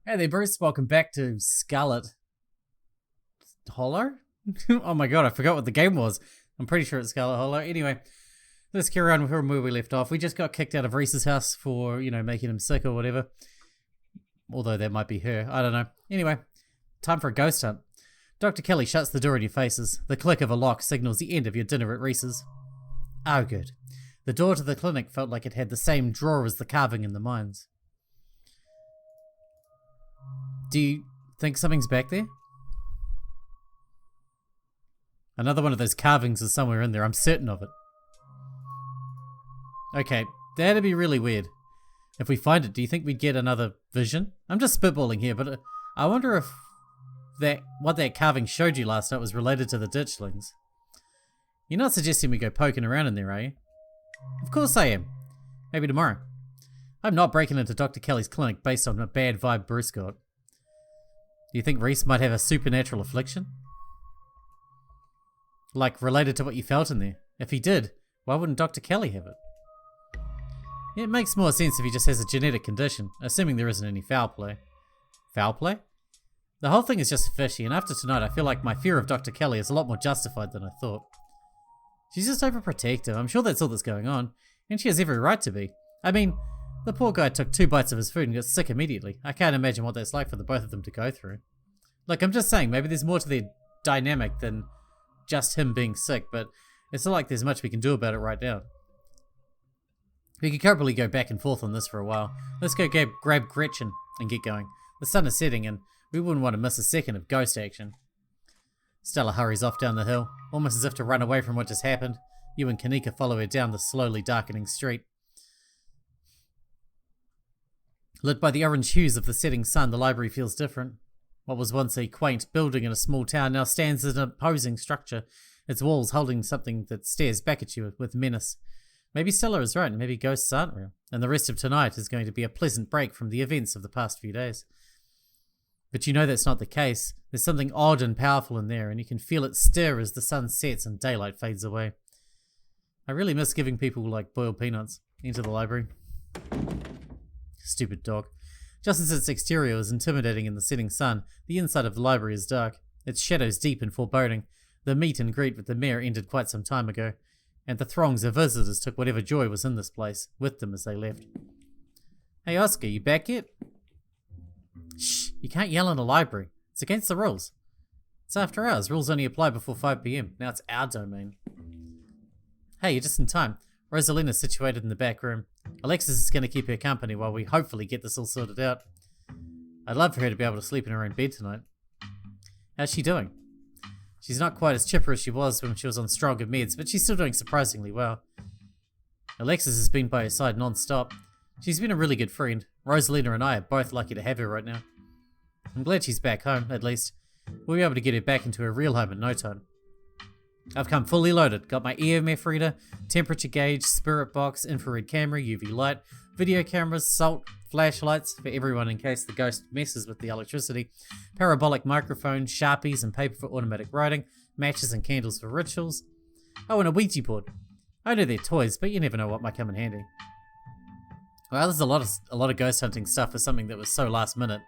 Hey there, Bruce. Welcome back to Scarlet Hollow. Oh my god, I forgot what the game was. I'm pretty sure it's Scarlet Hollow. Anyway, let's carry on from where we left off. We just got kicked out of Reese's house for, making him sick or whatever. Although that might be her. I don't know. Anyway, time for a ghost hunt. Dr. Kelly shuts the door in your faces. The click of a lock signals the end of your dinner at Reese's. Oh, good. The door to the clinic felt like it had the same drawer as the carving in the mines. Do you think something's back there? Another one of those carvings is somewhere in there, I'm certain of it. Okay, that'd be really weird. If we find it, do you think we'd get another vision? I'm just spitballing here, but I wonder if what that carving showed you last night was related to the ditchlings. You're not suggesting we go poking around in there, are you? Of course I am. Maybe tomorrow. I'm not breaking into Dr. Kelly's clinic based on a bad vibe Bruce got. Do you think Reese might have a supernatural affliction? Like, related to what you felt in there? If he did, why wouldn't Dr. Kelly have it? It makes more sense if he just has a genetic condition, assuming there isn't any foul play. Foul play? The whole thing is just fishy, and after tonight I feel like my fear of Dr. Kelly is a lot more justified than I thought. She's just overprotective, I'm sure that's all that's going on, and she has every right to be. I mean, the poor guy took 2 bites of his food and got sick immediately. I can't imagine what that's like for the both of them to go through. Look, I'm just saying, maybe there's more to their dynamic than just him being sick, but it's not like there's much we can do about it right now. We could probably go back and forth on this for a while. Let's go grab Gretchen and get going. The sun is setting and we wouldn't want to miss a second of ghost action. Stella hurries off down the hill, almost as if to run away from what just happened. You and Kanika follow her down the slowly darkening street. Lit by the orange hues of the setting sun, the library feels different. What was once a quaint building in a small town now stands as an imposing structure, its walls holding something that stares back at you with menace. Maybe Stella is right, and maybe ghosts aren't real, and the rest of tonight is going to be a pleasant break from the events of the past few days. But you know that's not the case. There's something odd and powerful in there, and you can feel it stir as the sun sets and daylight fades away. I really miss giving people like boiled peanuts. Into the library. Stupid dog. Just as its exterior is intimidating in the setting sun, the inside of the library is dark, its shadows deep and foreboding. The meet and greet with the mayor ended quite some time ago, and the throngs of visitors took whatever joy was in this place with them as they left. Hey Oscar, you back yet? Shh, you can't yell in a library. It's against the rules. It's after hours. Rules only apply before 5 p.m. Now it's our domain. Hey, you're just in time. Rosalina's situated in the back room. Alexis is going to keep her company while we hopefully get this all sorted out. I'd love for her to be able to sleep in her own bed tonight. How's she doing? She's not quite as chipper as she was when she was on stronger meds, but she's still doing surprisingly well. Alexis has been by her side non-stop. She's been a really good friend. Rosalina and I are both lucky to have her right now. I'm glad she's back home, at least. We'll be able to get her back into her real home in no time. I've come fully loaded. Got my EMF reader, temperature gauge, spirit box, infrared camera, UV light, video cameras, salt, flashlights for everyone in case the ghost messes with the electricity, parabolic microphone, sharpies and paper for automatic writing, matches and candles for rituals. Oh, and a Ouija board. I know they're toys, but you never know what might come in handy. Well, there's a lot of ghost hunting stuff for something that was so last minute.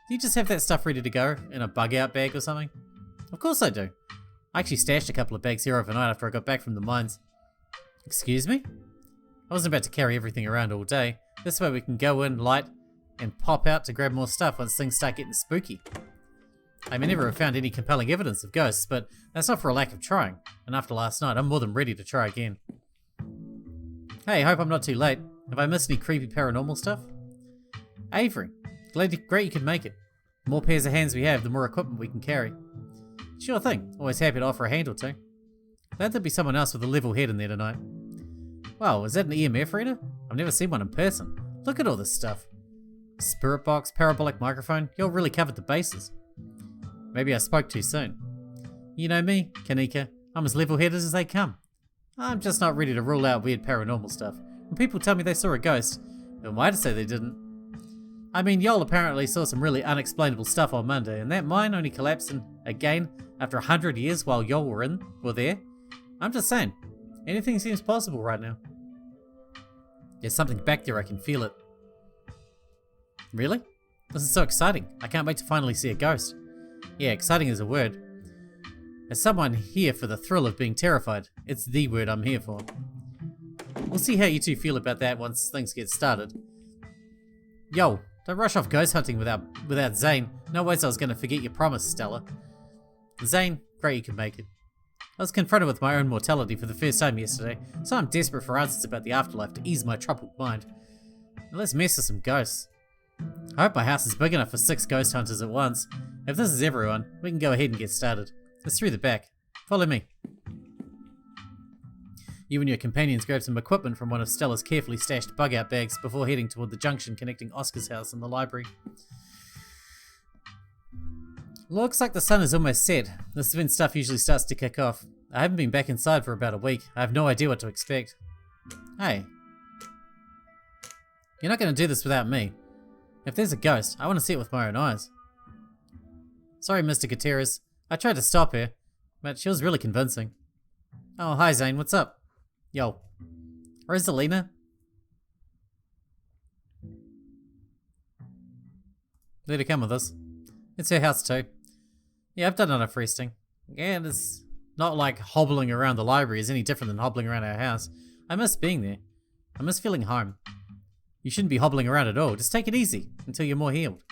Do you just have that stuff ready to go in a bug out bag or something? Of course I do. I actually stashed a couple of bags here overnight after I got back from the mines. Excuse me? I wasn't about to carry everything around all day. This way we can go in, light, and pop out to grab more stuff once things start getting spooky. I may never have found any compelling evidence of ghosts, but that's not for a lack of trying. And after last night, I'm more than ready to try again. Hey, hope I'm not too late. Have I missed any creepy paranormal stuff? Avery, great you could make it. The more pairs of hands we have, the more equipment we can carry. Sure thing. Always happy to offer a hand or two. Glad there'd be someone else with a level head in there tonight. Wow, is that an EMF reader? I've never seen one in person. Look at all this stuff. Spirit box, parabolic microphone, you all really covered the bases. Maybe I spoke too soon. You know me, Kanika. I'm as level-headed as they come. I'm just not ready to rule out weird paranormal stuff. When people tell me they saw a ghost, who am I to say they didn't? I mean, y'all apparently saw some really unexplainable stuff on Monday, and that mine only collapsing again after 100 years while y'all were there. I'm just saying, anything seems possible right now. There's something back there, I can feel it. Really? This is so exciting. I can't wait to finally see a ghost. Yeah, exciting is a word. As someone here for the thrill of being terrified, it's the word I'm here for. We'll see how you two feel about that once things get started. Yo, don't rush off ghost hunting without Zane. No ways I was going to forget your promise, Stella. Zane, great you can make it. I was confronted with my own mortality for the first time yesterday, so I'm desperate for answers about the afterlife to ease my troubled mind. Now let's mess with some ghosts. I hope my house is big enough for 6 ghost hunters at once. If this is everyone, we can go ahead and get started. It's through the back. Follow me. You and your companions grab some equipment from one of Stella's carefully stashed bug-out bags before heading toward the junction connecting Oscar's house and the library. Looks like the sun is almost set. This is when stuff usually starts to kick off. I haven't been back inside for about a week. I have no idea what to expect. Hey. You're not going to do this without me. If there's a ghost, I want to see it with my own eyes. Sorry, Mr. Gutierrez. I tried to stop her, but she was really convincing. Oh, hi Zane, what's up? Yo. Rosalina? Let her come with us. It's her house too. Yeah, I've done enough resting. And it's not like hobbling around the library is any different than hobbling around our house. I miss being there. I miss feeling home. You shouldn't be hobbling around at all. Just take it easy until you're more healed.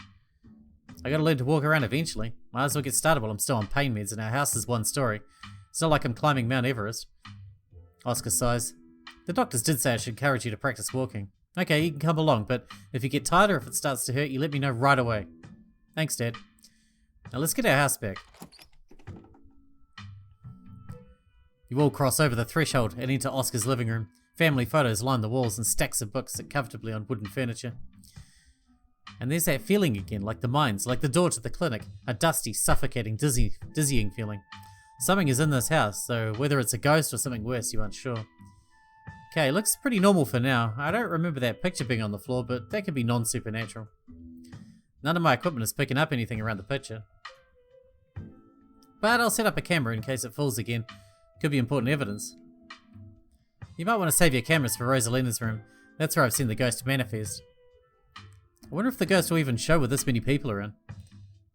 I gotta learn to walk around eventually. Might as well get started while I'm still on pain meds and our house is one story. It's not like I'm climbing Mount Everest. Oscar sighs. The doctors did say I should encourage you to practice walking. Okay, you can come along, but if you get tired or if it starts to hurt, you let me know right away. Thanks, Dad. Now let's get our house back. You all cross over the threshold and into Oscar's living room. Family photos line the walls and stacks of books sit comfortably on wooden furniture. And there's that feeling again, like the mines, like the door to the clinic. A dusty, suffocating, dizzying feeling. Something is in this house, so whether it's a ghost or something worse, you aren't sure. Okay, looks pretty normal for now. I don't remember that picture being on the floor, but that could be non-supernatural. None of my equipment is picking up anything around the picture. But I'll set up a camera in case it falls again. Could be important evidence. You might want to save your cameras for Rosalina's room. That's where I've seen the ghost manifest. I wonder if the ghost will even show with this many people around.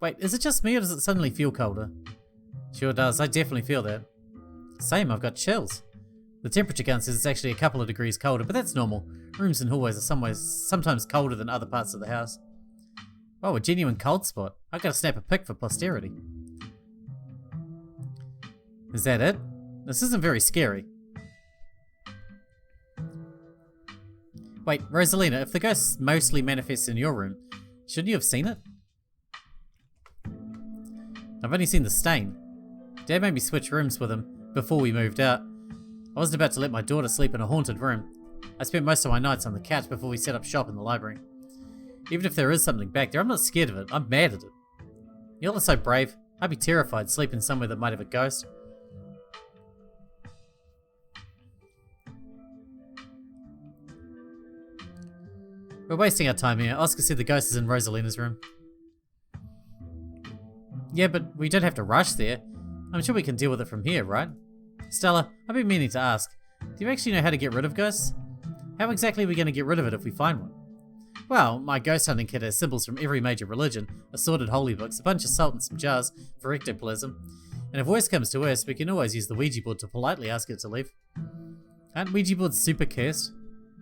Wait, is it just me or does it suddenly feel colder? Sure does, I definitely feel that. Same, I've got chills. The temperature gun says it's actually a couple of degrees colder, but that's normal. Rooms and hallways are sometimes colder than other parts of the house. Oh, a genuine cold spot. I've got to snap a pic for posterity. Is that it? This isn't very scary. Wait, Rosalina, if the ghost mostly manifests in your room, shouldn't you have seen it? I've only seen the stain. Dad made me switch rooms with him before we moved out. I wasn't about to let my daughter sleep in a haunted room. I spent most of my nights on the couch before we set up shop in the library. Even if there is something back there, I'm not scared of it. I'm mad at it. Y'all are so brave. I'd be terrified sleeping somewhere that might have a ghost. We're wasting our time here. Oscar said the ghost is in Rosalina's room. Yeah, but we don't have to rush there. I'm sure we can deal with it from here, right? Stella, I've been meaning to ask. Do you actually know how to get rid of ghosts? How exactly are we going to get rid of it if we find one? Well, my ghost hunting kit has symbols from every major religion, assorted holy books, a bunch of salt and some jars for ectoplasm. And if worse comes to worse, we can always use the Ouija board to politely ask it to leave. Aren't Ouija boards super cursed?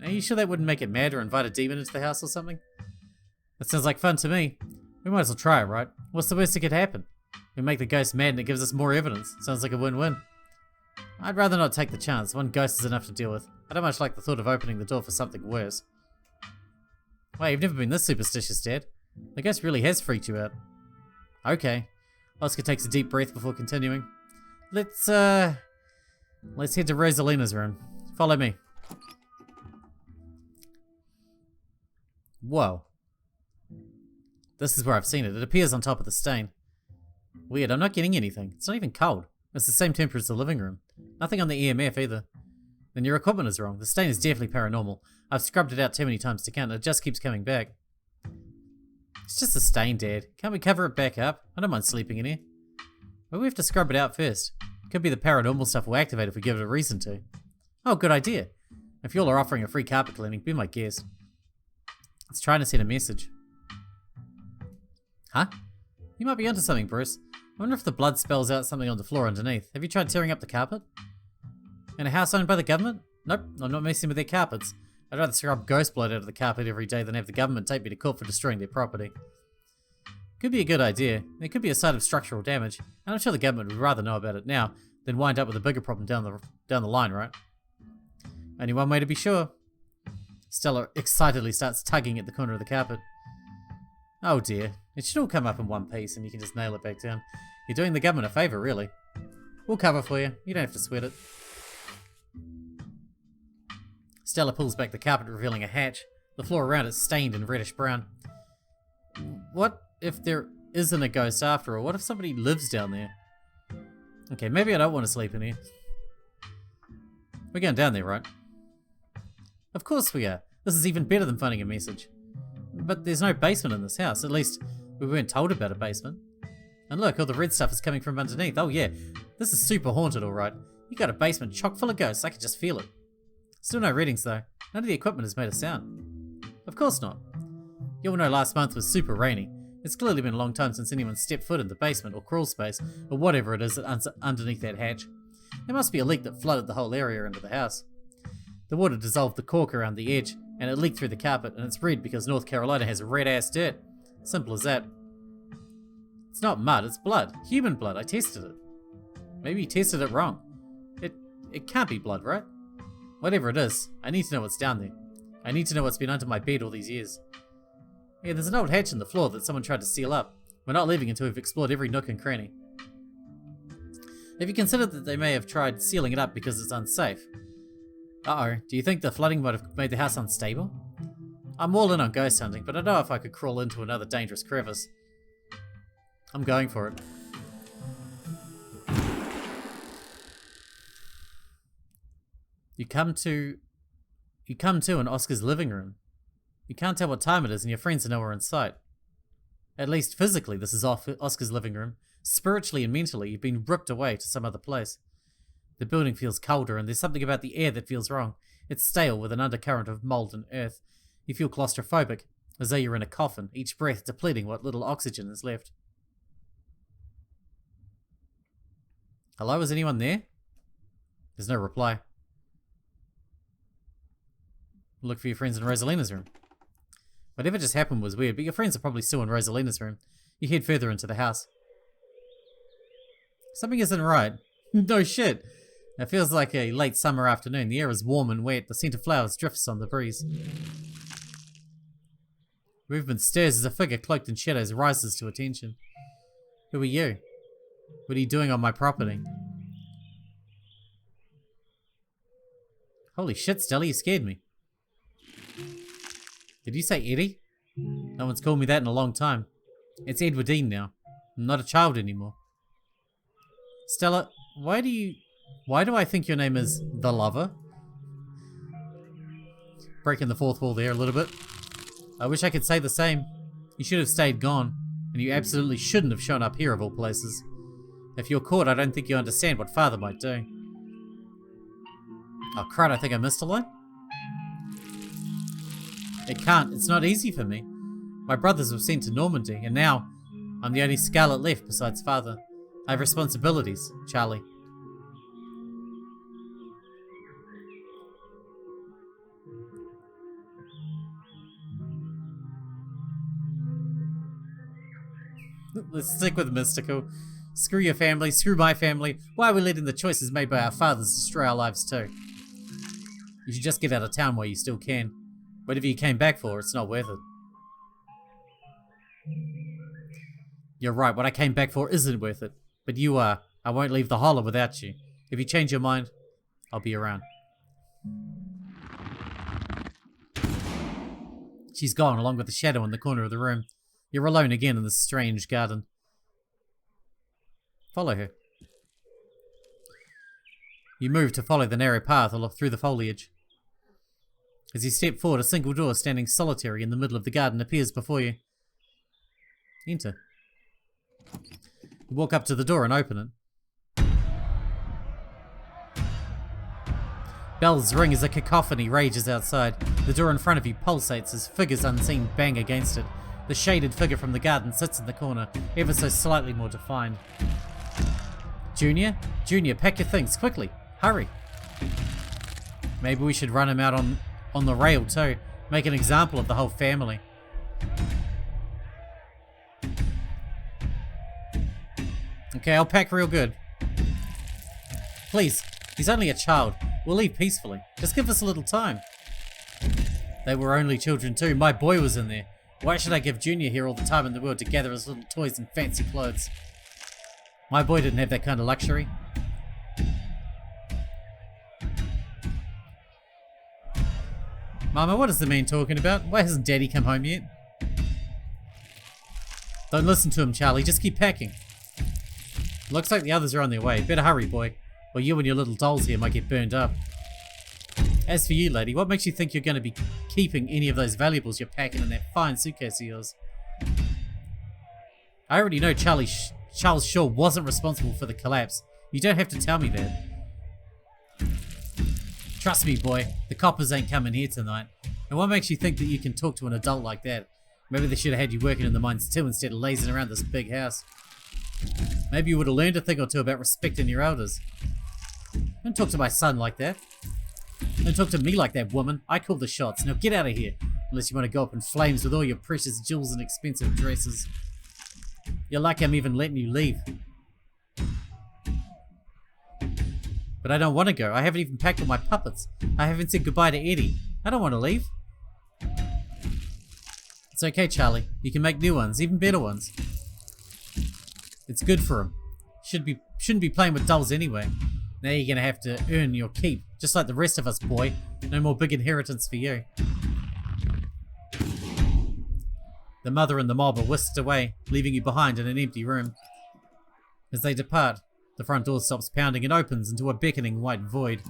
Are you sure that wouldn't make it mad or invite a demon into the house or something? That sounds like fun to me. We might as well try it, right? What's the worst that could happen? We make the ghost mad and it gives us more evidence. Sounds like a win-win. I'd rather not take the chance. One ghost is enough to deal with. I don't much like the thought of opening the door for something worse. Wait, you've never been this superstitious, Dad. The ghost really has freaked you out. Okay. Oscar takes a deep breath before continuing. Let's head to Rosalina's room. Follow me. Whoa. This is where I've seen it. It appears on top of the stain. Weird, I'm not getting anything. It's not even cold. It's the same temperature as the living room. Nothing on the EMF either. Then your equipment is wrong. The stain is definitely paranormal. I've scrubbed it out too many times to count. It just keeps coming back. It's just a stain, Dad. Can't we cover it back up? I don't mind sleeping in here. But we have to scrub it out first. Could be the paranormal stuff will activate if we give it a reason to. Oh, good idea. If y'all are offering a free carpet cleaning, be my guest. It's trying to send a message. Huh? You might be onto something, Bruce. I wonder if the blood spells out something on the floor underneath. Have you tried tearing up the carpet? In a house owned by the government? Nope, I'm not messing with their carpets. I'd rather scrub ghost blood out of the carpet every day than have the government take me to court for destroying their property. Could be a good idea. There could be a site of structural damage, and I'm sure the government would rather know about it now than wind up with a bigger problem down the line, right? Only one way to be sure. Stella excitedly starts tugging at the corner of the carpet. Oh dear, it should all come up in one piece and you can just nail it back down. You're doing the government a favour, really. We'll cover for you. You don't have to sweat it. Stella pulls back the carpet, revealing a hatch. The floor around it stained in reddish brown. What if there isn't a ghost after all? What if somebody lives down there? Okay, maybe I don't want to sleep in here. We're going down there, right? Of course we are. This is even better than finding a message. But there's no basement in this house. At least, we weren't told about a basement. And look, all the red stuff is coming from underneath. Oh yeah, this is super haunted, alright. You got a basement chock full of ghosts. I can just feel it. Still no readings though. None of the equipment has made a sound. Of course not. You'll know last month was super rainy. It's clearly been a long time since anyone stepped foot in the basement or crawl space or whatever it is underneath that hatch. There must be a leak that flooded the whole area into the house. The water dissolved the cork around the edge and it leaked through the carpet, and it's red because North Carolina has red ass dirt. Simple as that. It's not mud, it's blood. Human blood. I tested it. Maybe you tested it wrong. It can't be blood, right? Whatever it is, I need to know what's down there. I need to know what's been under my bed all these years. Yeah, there's an old hatch in the floor that someone tried to seal up. We're not leaving until we've explored every nook and cranny. Have you considered that they may have tried sealing it up because it's unsafe? Uh-oh, do you think the flooding might have made the house unstable? I'm all in on ghost hunting, but I don't know if I could crawl into another dangerous crevice. I'm going for it. You come to in Oscar's living room. You can't tell what time it is and your friends are nowhere in sight. At least physically, this is Oscar's living room. Spiritually and mentally, you've been ripped away to some other place. The building feels colder and there's something about the air that feels wrong. It's stale with an undercurrent of mold and earth. You feel claustrophobic, as though you're in a coffin, each breath depleting what little oxygen is left. Hello, is anyone there? There's no reply. Look for your friends in Rosalina's room. Whatever just happened was weird, but your friends are probably still in Rosalina's room. You head further into the house. Something isn't right. No shit. It feels like a late summer afternoon. The air is warm and wet. The scent of flowers drifts on the breeze. Movement stirs as a figure cloaked in shadows rises to attention. Who are you? What are you doing on my property? Holy shit, Stella, you scared me. Did you say Eddie? No one's called me that in a long time. It's Edwardine now. I'm not a child anymore. Stella, why do I think your name is The Lover? Breaking the fourth wall there a little bit. I wish I could say the same. You should have stayed gone, and you absolutely shouldn't have shown up here of all places. If you're caught, I don't think you understand what Father might do. Oh crud, I think I missed a line. It's not easy for me. My brothers were sent to Normandy, and now I'm the only Scarlet left besides Father. I have responsibilities, Charlie. Let's stick with mystical. Screw your family, screw my family. Why are we letting the choices made by our fathers destroy our lives too? You should just get out of town while you still can. Whatever you came back for, it's not worth it. You're right, what I came back for isn't worth it. But you are. I won't leave the holler without you. If you change your mind, I'll be around. She's gone, along with the shadow in the corner of the room. You're alone again in this strange garden. Follow her. You move to follow the narrow path through the foliage. As you step forward, a single door standing solitary in the middle of the garden appears before you. Enter. You walk up to the door and open it. Bells ring as a cacophony rages outside. The door in front of you pulsates as figures unseen bang against it. The shaded figure from the garden sits in the corner, ever so slightly more defined. Junior? Junior, pack your things, quickly. Hurry. Maybe we should run him out on the rail too. Make an example of the whole family. Okay, I'll pack real good. Please, he's only a child. We'll leave peacefully. Just give us a little time. They were only children too. My boy was in there. Why should I give Junior here all the time in the world to gather his little toys and fancy clothes? My boy didn't have that kind of luxury. Mama, what is the man talking about? Why hasn't Daddy come home yet? Don't listen to him, Charlie. Just keep packing. Looks like the others are on their way. Better hurry, boy, or you and your little dolls here might get burned up. As for you, lady, what makes you think you're going to be keeping any of those valuables you're packing in that fine suitcase of yours? I already know Charles Shaw wasn't responsible for the collapse. You don't have to tell me that. Trust me, boy, the coppers ain't coming here tonight. And what makes you think that you can talk to an adult like that? Maybe they should have had you working in the mines too instead of lazing around this big house. Maybe you would have learned a thing or two about respecting your elders. Don't talk to my son like that. Don't talk to me like that, woman. I call the shots. Now get out of here. Unless you want to go up in flames with all your precious jewels and expensive dresses. You're lucky I'm even letting you leave. But I don't want to go. I haven't even packed all my puppets. I haven't said goodbye to Eddie. I don't want to leave. It's okay, Charlie. You can make new ones, even better ones. It's good for him. Shouldn't be playing with dolls anyway. Now you're gonna have to earn your keep, just like the rest of us, boy. No more big inheritance for you. The mother and the mob are whisked away, leaving you behind in an empty room. As they depart, the front door stops pounding and opens into a beckoning white void.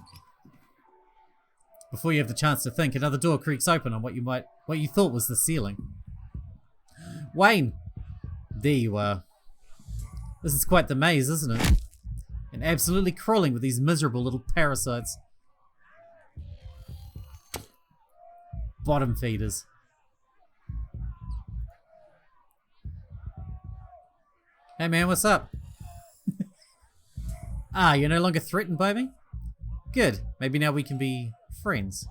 Before you have the chance to think, another door creaks open on what you thought was the ceiling. Wayne! There you are. This is quite the maze, isn't it? And absolutely crawling with these miserable little parasites. Bottom feeders. Hey man, what's up? You're no longer threatened by me? Good. Maybe now we can be friends.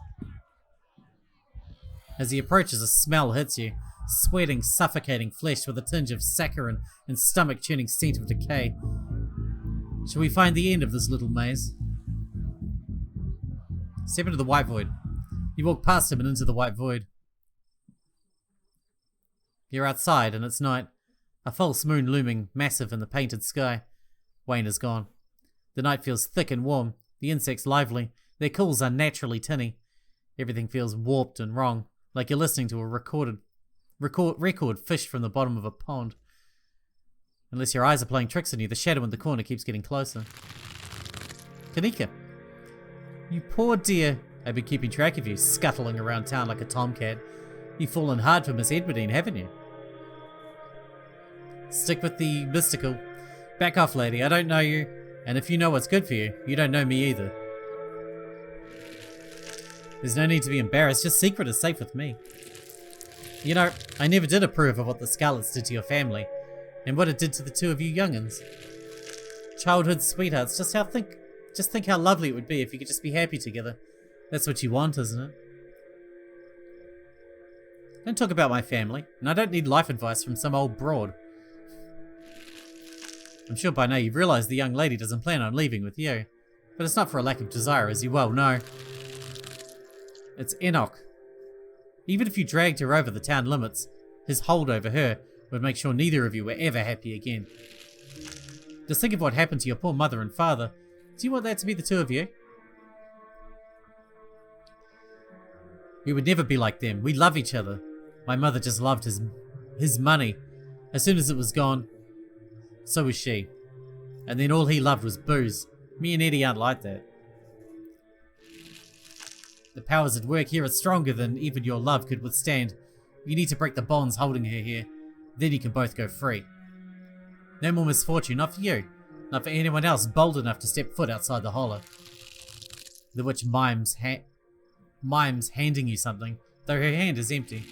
As he approaches, a smell hits you. Sweating, suffocating flesh with a tinge of saccharine and stomach-churning scent of decay. Shall we find the end of this little maze? Step into the white void. You walk past him and into the white void. You're outside and it's night. A false moon looming massive in the painted sky. Wayne is gone. The night feels thick and warm. The insects lively. Their calls unnaturally tinny. Everything feels warped and wrong, like you're listening to a record fished from the bottom of a pond. Unless your eyes are playing tricks on you, the shadow in the corner keeps getting closer. Kanika. You poor dear. I've been keeping track of you, scuttling around town like a tomcat. You've fallen hard for Miss Edwardine, haven't you? Stick with the mystical. Back off, lady. I don't know you. And if you know what's good for you, you don't know me either. There's no need to be embarrassed. Your secret is safe with me. You know, I never did approve of what the Scarlets did to your family, and what it did to the two of you young'uns. Childhood sweethearts, just think how lovely it would be if you could just be happy together. That's what you want, isn't it? Don't talk about my family, and I don't need life advice from some old broad. I'm sure by now you've realised the young lady doesn't plan on leaving with you, but it's not for a lack of desire, as you well know. It's Enoch. Even if you dragged her over the town limits, his hold over her would make sure neither of you were ever happy again. Just think of what happened to your poor mother and father. Do you want that to be the two of you? We would never be like them. We love each other. My mother just loved his money. As soon as it was gone, so was she. And then all he loved was booze. Me and Eddie aren't like that. The powers at work here are stronger than even your love could withstand. You need to break the bonds holding her here. Then you can both go free. No more misfortune, not for you. Not for anyone else bold enough to step foot outside the hollow. The witch mimes handing you something, though her hand is empty.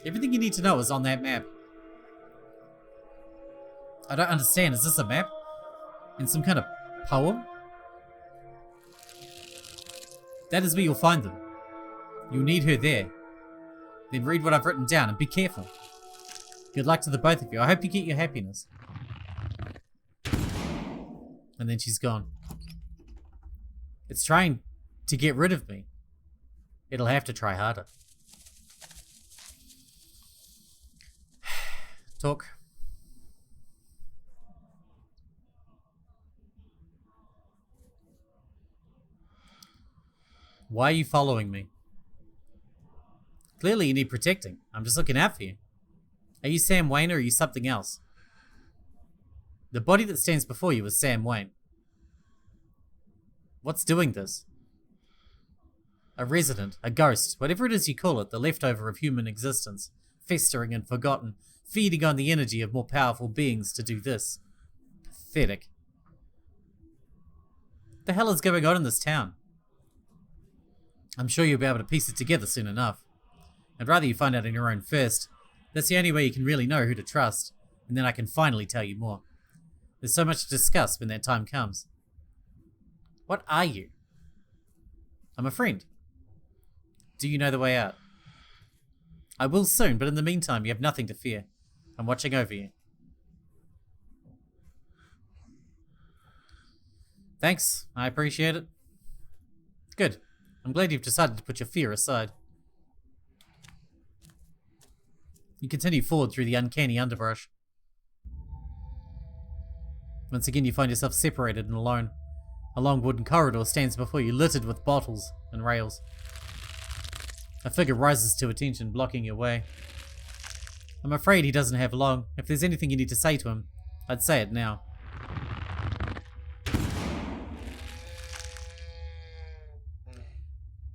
Everything you need to know is on that map. I don't understand. Is this a map? In some kind of poem? That is where you'll find them. You'll need her there. Then read what I've written down and be careful. Good luck to the both of you. I hope you get your happiness. And then she's gone. It's trying to get rid of me. It'll have to try harder. Talk. Why are you following me? Clearly you need protecting. I'm just looking out for you. Are you Sam Wayne or are you something else? The body that stands before you is Sam Wayne. What's doing this? A resident, a ghost, whatever it is you call it, the leftover of human existence, festering and forgotten, feeding on the energy of more powerful beings to do this. Pathetic. What the hell is going on in this town? I'm sure you'll be able to piece it together soon enough. I'd rather you find out on your own first. That's the only way you can really know who to trust, and then I can finally tell you more. There's so much to discuss when that time comes. What are you? I'm a friend. Do you know the way out? I will soon, but in the meantime, you have nothing to fear. I'm watching over you. Thanks, I appreciate it. Good. I'm glad you've decided to put your fear aside. You continue forward through the uncanny underbrush. Once again, you find yourself separated and alone. A long wooden corridor stands before you, littered with bottles and rails. A figure rises to attention, blocking your way. I'm afraid he doesn't have long. If there's anything you need to say to him, I'd say it now.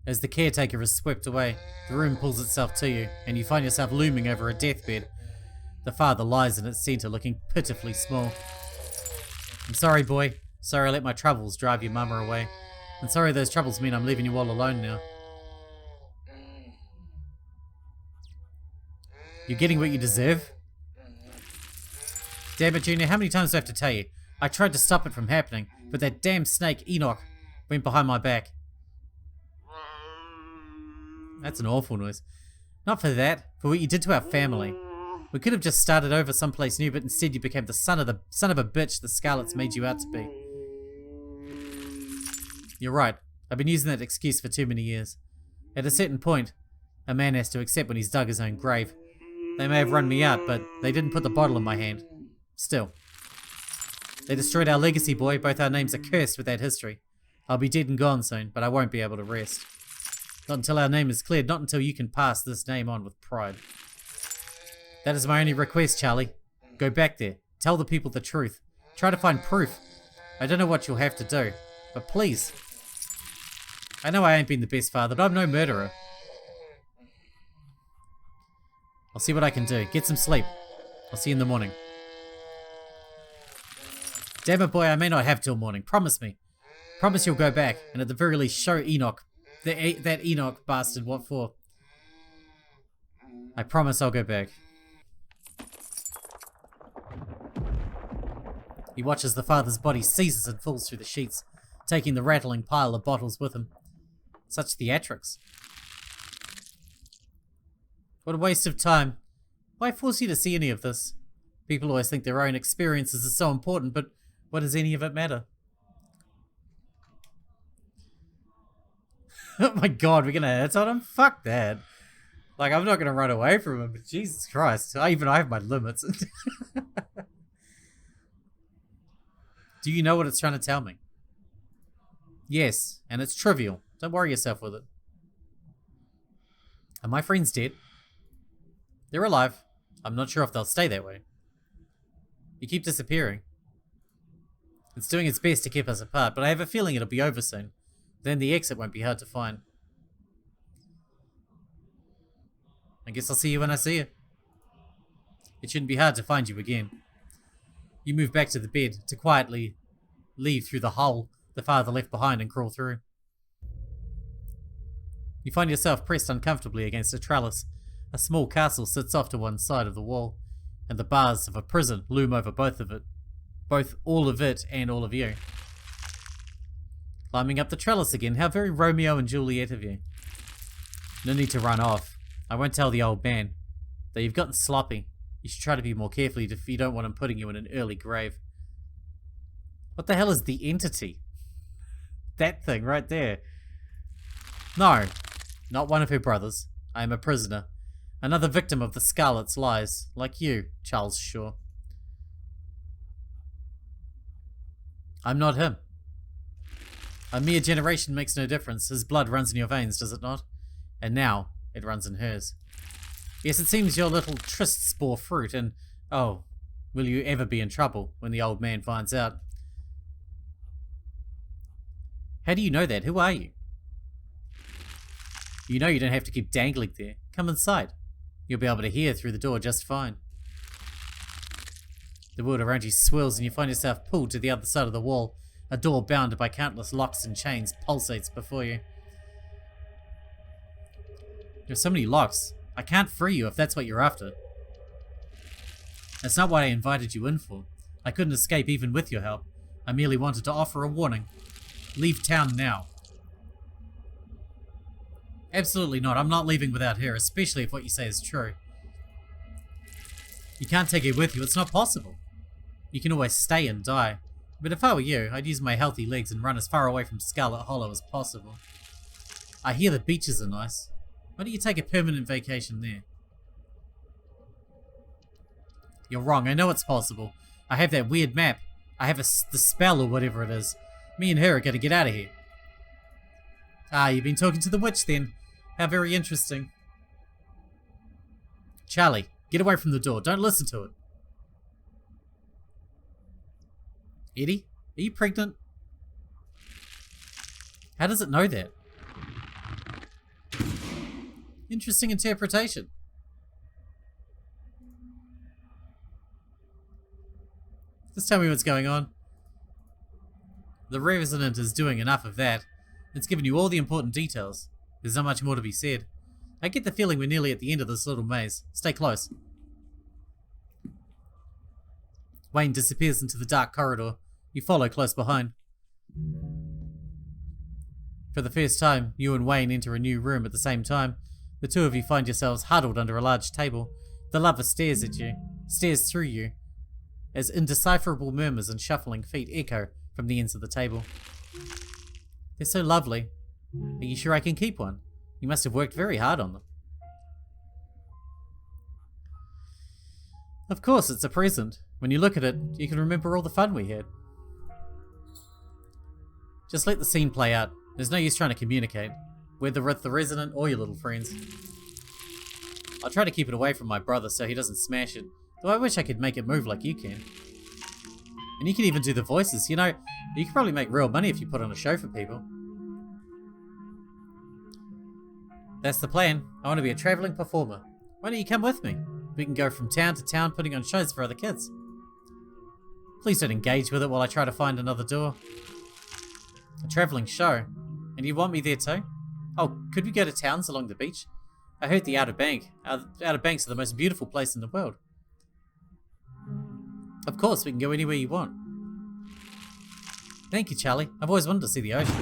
As the caretaker is swept away, the room pulls itself to you, and you find yourself looming over a deathbed. The father lies in its center, looking pitifully small. I'm sorry, boy. Sorry I let my troubles drive your mama away. And sorry those troubles mean I'm leaving you all alone now. You're getting what you deserve? Damn it, Junior, how many times do I have to tell you? I tried to stop it from happening, but that damn snake, Enoch, went behind my back. That's an awful noise. Not for that, for what you did to our family. We could have just started over someplace new, but instead you became the son of a bitch the Scarlet's made you out to be. You're right. I've been using that excuse for too many years. At a certain point, a man has to accept when he's dug his own grave. They may have run me out, but they didn't put the bottle in my hand. Still. They destroyed our legacy, boy. Both our names are cursed with that history. I'll be dead and gone soon, but I won't be able to rest. Not until our name is cleared, not until you can pass this name on with pride. That is my only request, Charlie. Go back there. Tell the people the truth. Try to find proof. I don't know what you'll have to do, but please. I know I ain't been the best father, but I'm no murderer. I'll see what I can do. Get some sleep. I'll see you in the morning. Damn it, boy, I may not have till morning. Promise me. Promise you'll go back, and at the very least show Enoch. That Enoch bastard what for. I promise I'll go back. He watches the father's body seizes and falls through the sheets, taking the rattling pile of bottles with him. Such theatrics. What a waste of time. Why force you to see any of this? People always think their own experiences are so important, but what does any of it matter? Oh my god, we're gonna hit on him? Fuck that. Like, I'm not gonna run away from him, but Jesus Christ. I have my limits. Do you know what it's trying to tell me? Yes, and it's trivial. Don't worry yourself with it. Are my friends dead? They're alive. I'm not sure if they'll stay that way. You keep disappearing. It's doing its best to keep us apart, but I have a feeling it'll be over soon. Then the exit won't be hard to find. I guess I'll see you when I see you. It shouldn't be hard to find you again. You move back to the bed to quietly leave through the hole the father left behind and crawl through. You find yourself pressed uncomfortably against a trellis. A small castle sits off to one side of the wall, and the bars of a prison loom over both of it. Both all of it and all of you. Climbing up the trellis again, how very Romeo and Juliet of you. No need to run off. I won't tell the old man. Though you've gotten sloppy. You should try to be more careful if you don't want him putting you in an early grave. What the hell is the entity? That thing right there. No, not one of her brothers. I am a prisoner. Another victim of the Scarlet's lies, like you, Charles Shaw. I'm not him. A mere generation makes no difference. His blood runs in your veins, does it not? And now, it runs in hers. Yes, it seems your little trysts bore fruit, and, oh, will you ever be in trouble when the old man finds out? How do you know that? Who are you? You know you don't have to keep dangling there. Come inside. You'll be able to hear through the door just fine. The world around you swirls and you find yourself pulled to the other side of the wall. A door bound by countless locks and chains pulsates before you. There are so many locks. I can't free you if that's what you're after. That's not what I invited you in for. I couldn't escape even with your help. I merely wanted to offer a warning. Leave town now. Absolutely not. I'm not leaving without her, especially if what you say is true. You can't take her with you. It's not possible. You can always stay and die. But if I were you, I'd use my healthy legs and run as far away from Scarlet Hollow as possible. I hear the beaches are nice. Why don't you take a permanent vacation there? You're wrong. I know it's possible. I have that weird map. I have the spell or whatever it is. Me and her are going to get out of here. Ah, you've been talking to the witch then. How very interesting. Charlie, get away from the door. Don't listen to it. Eddie, are you pregnant? How does it know that? Interesting interpretation. Just tell me what's going on. The Resident is doing enough of that. It's given you all the important details. There's not much more to be said. I get the feeling we're nearly at the end of this little maze. Stay close. Wayne disappears into the dark corridor. You follow close behind. For the first time, you and Wayne enter a new room at the same time. The two of you find yourselves huddled under a large table. The lover stares at you, stares through you, as indecipherable murmurs and shuffling feet echo from the ends of the table. They're so lovely. Are you sure I can keep one? You must have worked very hard on them. Of course, it's a present. When you look at it, you can remember all the fun we had. Just let the scene play out. There's no use trying to communicate, whether with the resident or your little friends. I'll try to keep it away from my brother so he doesn't smash it, though I wish I could make it move like you can. And you can even do the voices, you know, you could probably make real money if you put on a show for people. That's the plan. I want to be a travelling performer. Why don't you come with me? We can go from town to town putting on shows for other kids. Please don't engage with it while I try to find another door. A travelling show? And you want me there too? Oh, could we go to towns along the beach? I heard the Outer Banks are the most beautiful place in the world. Of course, we can go anywhere you want. Thank you, Charlie. I've always wanted to see the ocean.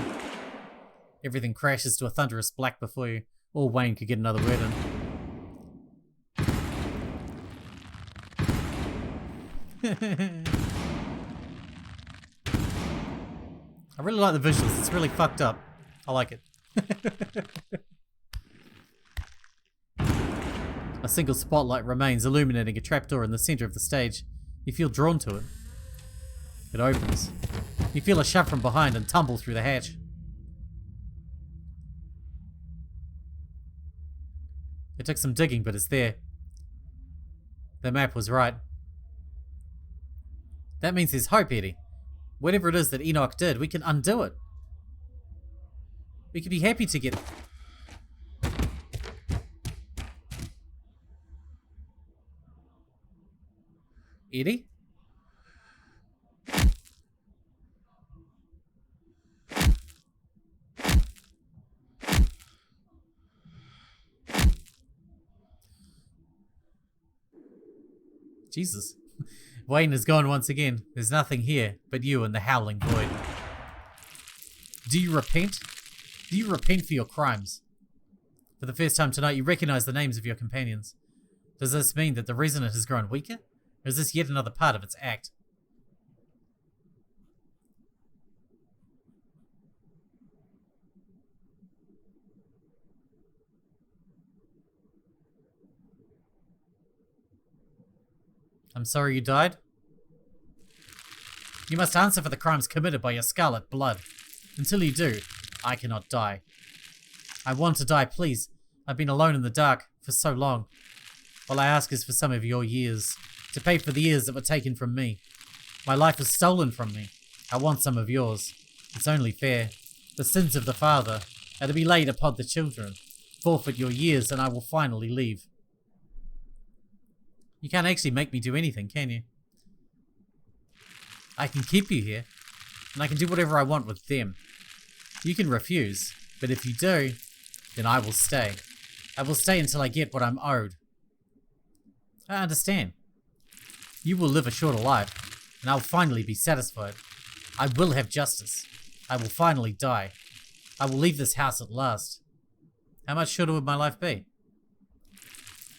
Everything crashes to a thunderous black before you. Or Wayne could get another word in. I really like the visuals. It's really fucked up. I like it. A single spotlight remains illuminating a trapdoor in the center of the stage. You feel drawn to it. It opens. You feel a shove from behind and tumble through the hatch. It took some digging, but it's there. The map was right. That means there's hope, Eddie. Whatever it is that Enoch did, we can undo it. We can be happy to get... Eddie? Jesus. Wayne is gone once again. There's nothing here but you and the howling void. Do you repent? Do you repent for your crimes? For the first time tonight, you recognize the names of your companions. Does this mean that the resonant has grown weaker? Or is this yet another part of its act? I'm sorry you died? You must answer for the crimes committed by your Scarlet blood. Until you do, I cannot die. I want to die, please. I've been alone in the dark for so long. All I ask is for some of your years, to pay for the years that were taken from me. My life was stolen from me. I want some of yours. It's only fair. The sins of the father are to be laid upon the children. Forfeit your years and I will finally leave. You can't actually make me do anything, can you? I can keep you here, and I can do whatever I want with them. You can refuse, but if you do, then I will stay. I will stay until I get what I'm owed. I understand. You will live a shorter life, and I'll finally be satisfied. I will have justice. I will finally die. I will leave this house at last. How much shorter would my life be?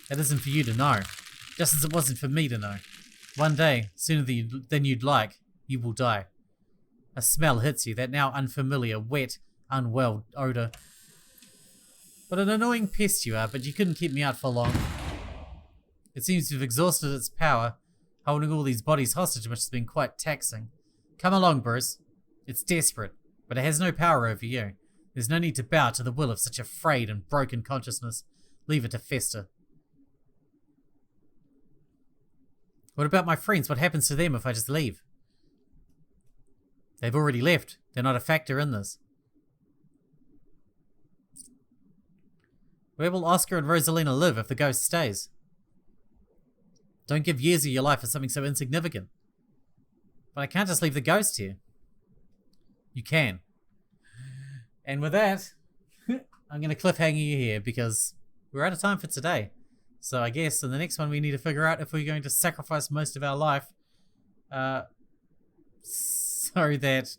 That isn't for you to know, just as it wasn't for me to know. One day, sooner than you'd like, you will die. A smell hits you, that now unfamiliar, wet, unwell odor. What an annoying pest you are, but you couldn't keep me out for long. It seems you've exhausted its power. Holding all these bodies hostage must have been quite taxing. Come along, Bruce. It's desperate, but it has no power over you. There's no need to bow to the will of such a frayed and broken consciousness. Leave it to fester. What about my friends? What happens to them if I just leave? They've already left. They're not a factor in this. Where will Oscar and Rosalina live if the ghost stays? Don't give years of your life for something so insignificant. But I can't just leave the ghost here. You can. And with that, I'm going to cliffhanger you here because we're out of time for today. So I guess in the next one we need to figure out if we're going to sacrifice most of our life so that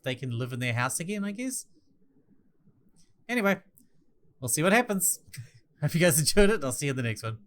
they can live in their house again, I guess. Anyway, we'll see what happens. Hope you guys enjoyed it. I'll see you in the next one.